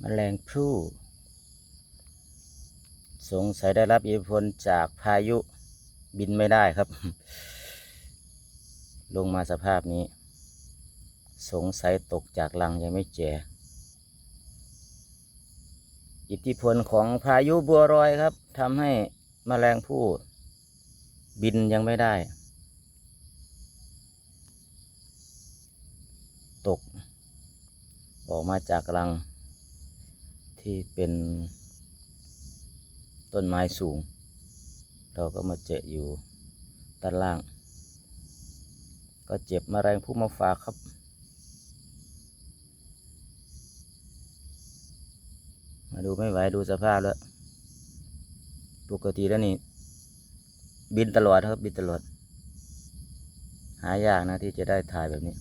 แมลงภู่สงสัยได้รับอิทธิพลจากพายุบินไม่ได้ครับ ลงมาสภาพนี้สงสัยตกจากรังยังไม่แก่อิทธิพลของพายุบัวรอยครับทำให้แมลงภู่บินยังไม่ได้ตกออกมาจากรังที่เป็นต้นไม้สูงเราก็มาเจออยู่ด้านล่างก็เจ็บแมลงภู่มาฝากครับมาดูไม่ไหวดูสภาพแล้วปกติแล้วนี่บินตลอดครับบินตลอดหายากนะที่จะได้ถ่ายแบบนี้